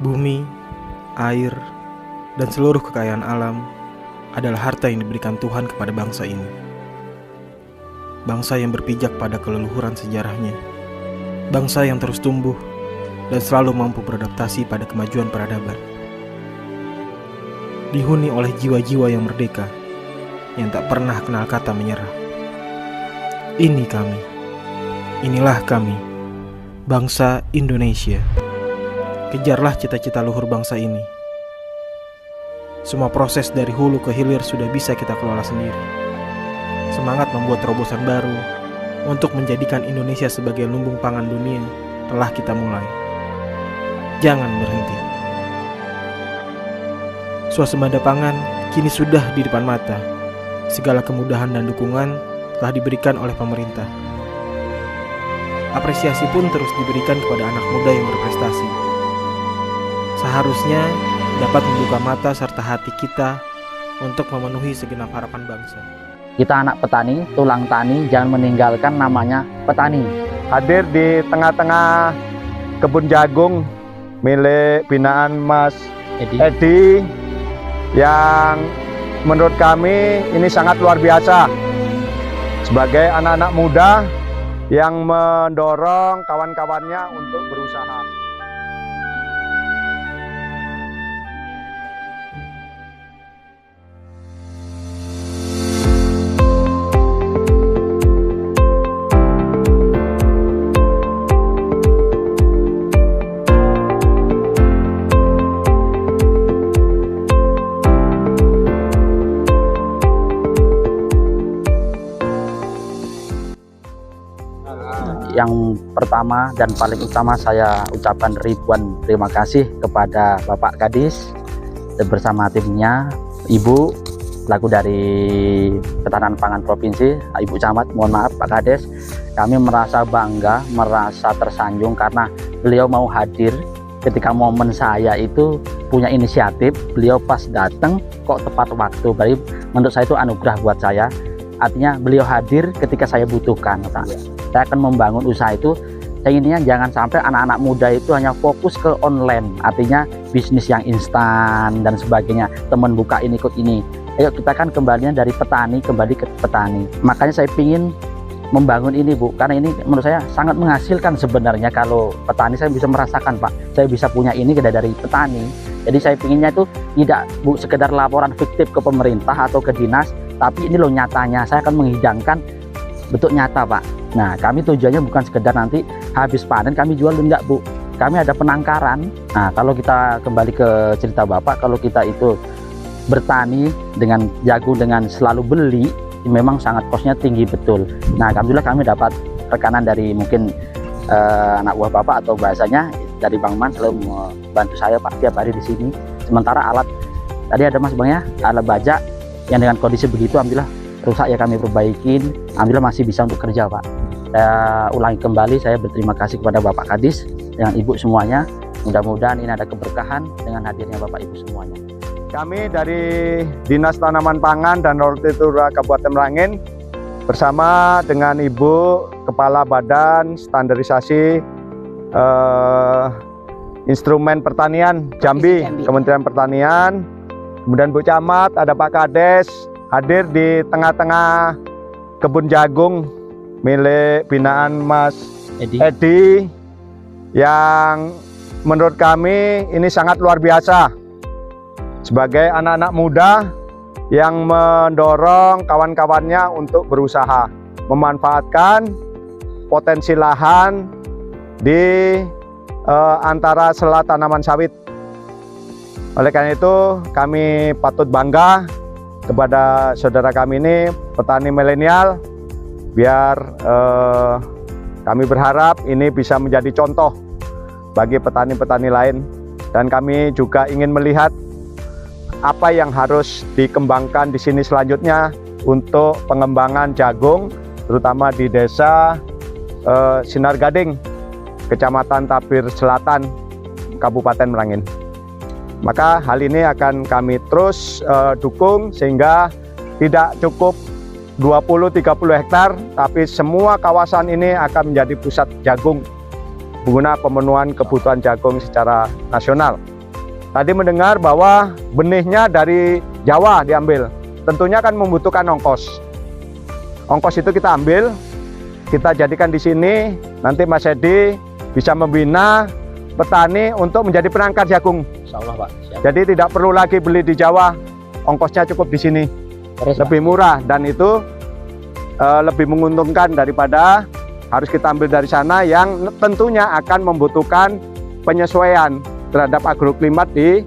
Bumi, air, dan seluruh kekayaan alam adalah harta yang diberikan Tuhan kepada bangsa ini. Bangsa yang berpijak pada keleluhuran sejarahnya. Bangsa yang terus tumbuh dan selalu mampu beradaptasi pada kemajuan peradaban. Dihuni oleh jiwa-jiwa yang merdeka, yang tak pernah kenal kata menyerah. Ini kami, inilah kami, bangsa Indonesia. Kejarlah cita-cita luhur bangsa ini. Semua proses dari hulu ke hilir sudah bisa kita kelola sendiri. Semangat membuat terobosan baru untuk menjadikan Indonesia sebagai lumbung pangan dunia telah kita mulai. Jangan berhenti. Swasembada pangan kini sudah di depan mata. Segala kemudahan dan dukungan telah diberikan oleh pemerintah. Apresiasi pun terus diberikan kepada anak muda yang berprestasi. Seharusnya dapat membuka mata serta hati kita untuk memenuhi segenap harapan bangsa. Kita anak petani, tulang tani, jangan meninggalkan namanya petani. Hadir di tengah-tengah kebun jagung milik binaan Mas Edi yang menurut kami ini sangat luar biasa. Sebagai anak-anak muda yang mendorong kawan-kawannya untuk berusaha. Yang pertama dan paling utama saya ucapkan ribuan terima kasih kepada Bapak Kadis dan bersama timnya, Ibu selaku dari Ketahanan Pangan Provinsi, Ibu Camat, mohon maaf Pak Kades, kami merasa bangga, merasa tersanjung karena beliau mau hadir ketika momen saya itu punya inisiatif, beliau pas datang kok tepat waktu. Berarti menurut saya itu anugerah buat saya. Artinya beliau hadir ketika saya butuhkan. Saya akan membangun usaha itu. Saya inginnya jangan sampai anak-anak muda itu hanya fokus ke online. Artinya bisnis yang instan dan sebagainya. Teman buka ini ikut ini. Ayo kita kan kembalinya dari petani kembali ke petani. Makanya saya ingin membangun ini Bu. Karena ini menurut saya sangat menghasilkan sebenarnya. Kalau petani saya bisa merasakan Pak. Saya bisa punya ini dari petani. Jadi saya inginnya itu tidak Bu sekedar laporan fiktif ke pemerintah atau ke dinas. Tapi ini loh nyatanya, saya akan menghidangkan bentuk nyata Pak. Nah kami tujuannya bukan sekedar nanti habis panen kami jual, enggak Bu. Kami ada penangkaran. Nah kalau kita kembali ke cerita Bapak, kalau kita itu bertani dengan jagung dengan selalu beli, memang sangat kosnya tinggi betul. Nah alhamdulillah kami dapat rekanan dari mungkin anak buah Bapak atau bahasanya dari Bang Man selalu membantu saya Pak tiap hari di sini. Sementara alat, tadi ada Mas Bang ya, alat bajak yang dengan kondisi begitu alhamdulillah rusak ya kami perbaikin, alhamdulillah masih bisa untuk kerja Pak. Saya ulangi kembali, saya berterima kasih kepada Bapak Kadis dengan Ibu semuanya. Mudah-mudahan ini ada keberkahan dengan hadirnya Bapak Ibu semuanya. Kami dari Dinas Tanaman Pangan dan Hortikultura Kabupaten Merangin bersama dengan Ibu Kepala Badan Standarisasi Instrumen Pertanian Jambi, Kementerian Pertanian. Kemudian Bu Camat, ada Pak Kades hadir di tengah-tengah kebun jagung milik binaan Mas Edi yang menurut kami ini sangat luar biasa. Sebagai anak-anak muda yang mendorong kawan-kawannya untuk berusaha memanfaatkan potensi lahan di antara sela tanaman sawit. Oleh karena itu kami patut bangga kepada saudara kami ini petani milenial, biar kami berharap ini bisa menjadi contoh bagi petani-petani lain, dan kami juga ingin melihat apa yang harus dikembangkan di sini selanjutnya untuk pengembangan jagung, terutama di desa Sinar Gading, Kecamatan Tapir Selatan, Kabupaten Merangin. Maka hal ini akan kami terus dukung sehingga tidak cukup 20-30 hektar, tapi semua kawasan ini akan menjadi pusat jagung guna pemenuhan kebutuhan jagung secara nasional. tadi mendengar bahwa benihnya dari Jawa diambil. Tentunya kan membutuhkan ongkos. Ongkos itu kita ambil, kita jadikan di sini. Nanti Mas Edi bisa membina petani untuk menjadi penangkar jagung. Insya Allah, Pak. Siap. Jadi tidak perlu lagi beli di Jawa, ongkosnya cukup di sini. Terus, Lebih murah dan itu lebih menguntungkan daripada harus kita ambil dari sana yang tentunya akan membutuhkan penyesuaian terhadap agroklimat di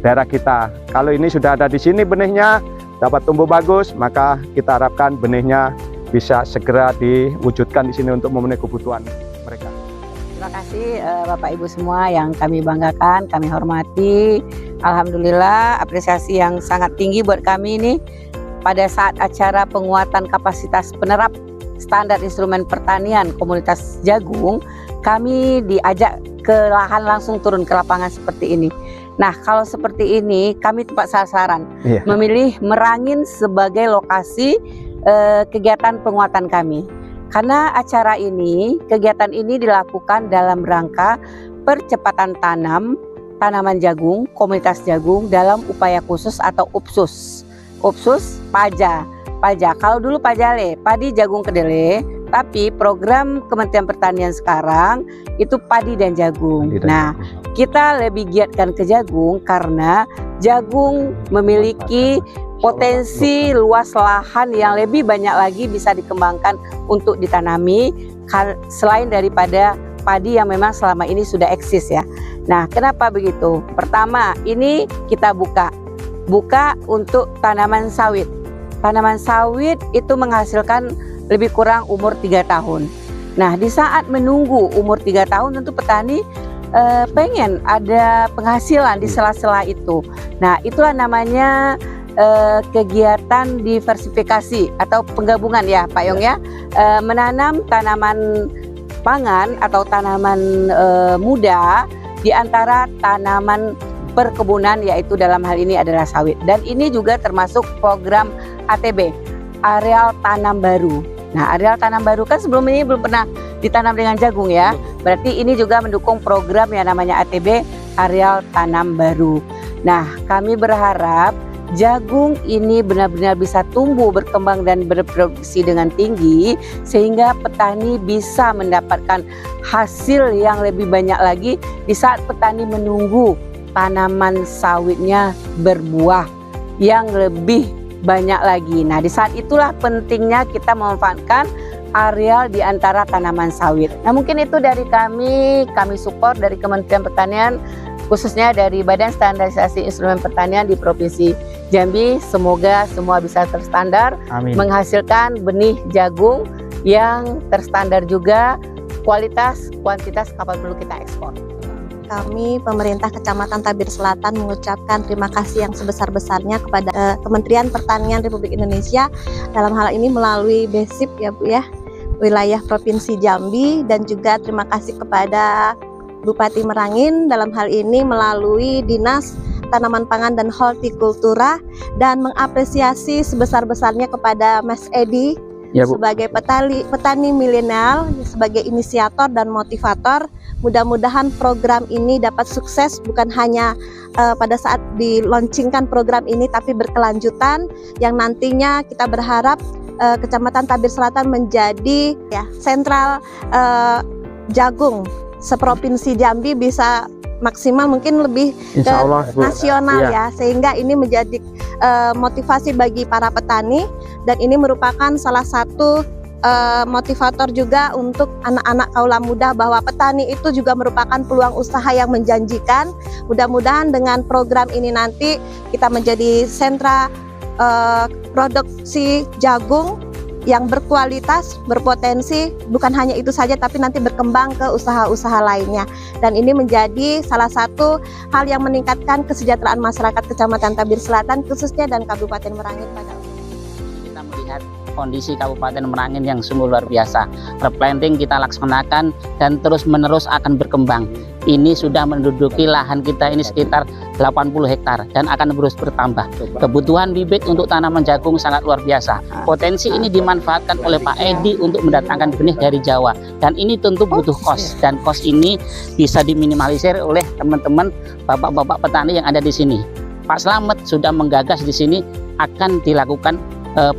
daerah kita. Kalau ini sudah ada di sini benihnya, dapat tumbuh bagus, maka kita harapkan benihnya bisa segera diwujudkan di sini untuk memenuhi kebutuhan mereka. Terima kasih Bapak Ibu semua yang kami banggakan, kami hormati. Alhamdulillah, apresiasi yang sangat tinggi buat kami ini pada saat acara penguatan kapasitas penerap standar instrumen pertanian komunitas jagung, kami diajak ke lahan langsung turun ke lapangan seperti ini. Nah, kalau seperti ini kami tepat sasaran, memilih Merangin sebagai lokasi kegiatan penguatan kami. Karena acara ini, kegiatan ini dilakukan dalam rangka percepatan tanaman jagung, komunitas jagung dalam upaya khusus atau UPSUS. UPSUS Paja. Kalau dulu Pajale, padi jagung kedelai, tapi program Kementerian Pertanian sekarang itu padi dan jagung. Nah, kita lebih giatkan ke jagung karena jagung memiliki potensi luas lahan yang lebih banyak lagi bisa dikembangkan untuk ditanami selain daripada padi yang memang selama ini sudah eksis ya. Nah, kenapa begitu? Pertama, ini kita buka untuk tanaman sawit. Tanaman sawit itu menghasilkan lebih kurang umur 3 tahun. Nah, di saat menunggu umur 3 tahun tentu petani pengen ada penghasilan di sela-sela itu. Nah, itulah namanya kegiatan diversifikasi atau penggabungan ya Pak Yong ya, menanam tanaman pangan atau tanaman muda di antara tanaman perkebunan, yaitu dalam hal ini adalah sawit. Dan ini juga termasuk program ATB, areal tanam baru. Nah, areal tanam baru kan sebelum ini belum pernah ditanam dengan jagung ya. Berarti ini juga mendukung program yang namanya ATB, areal tanam baru. Nah, kami berharap jagung ini benar-benar bisa tumbuh, berkembang dan berproduksi dengan tinggi sehingga petani bisa mendapatkan hasil yang lebih banyak lagi di saat petani menunggu tanaman sawitnya berbuah yang lebih banyak lagi. Nah, di saat itulah pentingnya kita memanfaatkan areal di antara tanaman sawit. Nah, mungkin itu dari kami support dari Kementerian Pertanian, khususnya dari Badan Standarisasi Instrumen Pertanian di Provinsi Jambi. Semoga semua bisa terstandar. Amin. Menghasilkan benih jagung yang terstandar juga, kualitas, kuantitas kapan perlu kita ekspor. Kami pemerintah Kecamatan Tabir Selatan mengucapkan terima kasih yang sebesar-besarnya kepada Kementerian Pertanian Republik Indonesia dalam hal ini melalui BESIP ya Bu ya, wilayah Provinsi Jambi, dan juga terima kasih kepada Bupati Merangin dalam hal ini melalui Dinas Tanaman Pangan dan Hortikultura, dan mengapresiasi sebesar-besarnya kepada Mas Edi ya, sebagai petani milenial, sebagai inisiator dan motivator. Mudah-mudahan program ini dapat sukses bukan hanya pada saat dilaunchingkan program ini, tapi berkelanjutan yang nantinya kita berharap Kecamatan Tabir Selatan menjadi ya sentral jagung seprovinsi Jambi, bisa maksimal mungkin lebih Insya Allah, Bu. Nasional ya, sehingga ini menjadi motivasi bagi para petani, dan ini merupakan salah satu motivator juga untuk anak-anak kaula muda bahwa petani itu juga merupakan peluang usaha yang menjanjikan. Mudah-mudahan dengan program ini nanti kita menjadi sentra produksi jagung yang berkualitas, berpotensi, bukan hanya itu saja tapi nanti berkembang ke usaha-usaha lainnya. Dan ini menjadi salah satu hal yang meningkatkan kesejahteraan masyarakat Kecamatan Tabir Selatan khususnya dan Kabupaten Merangin pada kita melihat kondisi Kabupaten Merangin yang sungguh luar biasa. Replanting kita laksanakan dan terus-menerus akan berkembang. Ini sudah menduduki lahan kita ini sekitar 80 hektar dan akan terus bertambah. Kebutuhan bibit untuk tanaman jagung sangat luar biasa. Potensi ini dimanfaatkan oleh Pak Edi untuk mendatangkan benih dari Jawa, dan ini tentu butuh kos, dan kos ini bisa diminimalisir oleh teman-teman bapak-bapak petani yang ada di sini. Pak Slamet sudah menggagas di sini akan dilakukan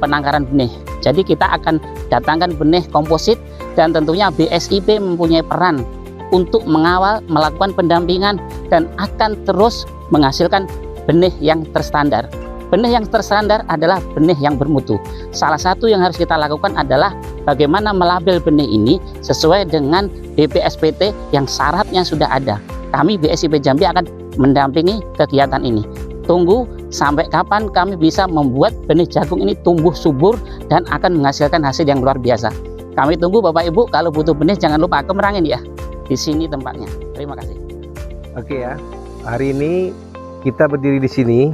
penangkaran benih. Jadi kita akan datangkan benih komposit, dan tentunya BSIP mempunyai peran untuk mengawal, melakukan pendampingan, dan akan terus menghasilkan benih yang terstandar. Benih yang terstandar adalah benih yang bermutu. Salah satu yang harus kita lakukan adalah bagaimana melabel benih ini sesuai dengan BPSPT yang syaratnya sudah ada. Kami BSIP Jambi akan mendampingi kegiatan ini. Tunggu sampai kapan kami bisa membuat benih jagung ini tumbuh subur dan akan menghasilkan hasil yang luar biasa. Kami tunggu Bapak Ibu, kalau butuh benih jangan lupa ke Merangin ya. Di sini tempatnya. Terima kasih. Oke ya. Hari ini kita berdiri di sini.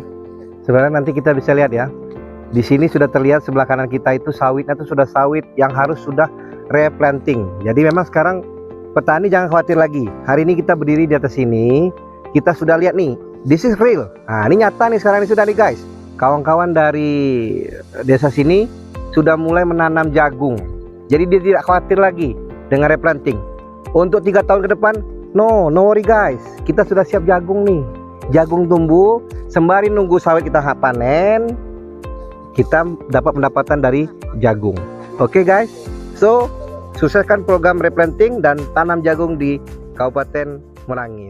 Sebenarnya nanti kita bisa lihat ya. Di sini sudah terlihat sebelah kanan kita itu sawitnya itu sudah sawit yang harus sudah replanting. Jadi memang sekarang petani jangan khawatir lagi. Hari ini kita berdiri di atas sini. Kita sudah lihat nih. This is real. Nah, ini nyata nih sekarang ini sudah nih guys. Kawan-kawan dari desa sini sudah mulai menanam jagung. Jadi dia tidak khawatir lagi dengan replanting. Untuk 3 tahun ke depan, no worry guys. Kita sudah siap jagung nih. Jagung tumbuh, sembari nunggu sawit kita panen, kita dapat pendapatan dari jagung. Oke guys, so sukseskan program replanting dan tanam jagung di Kabupaten Merangin.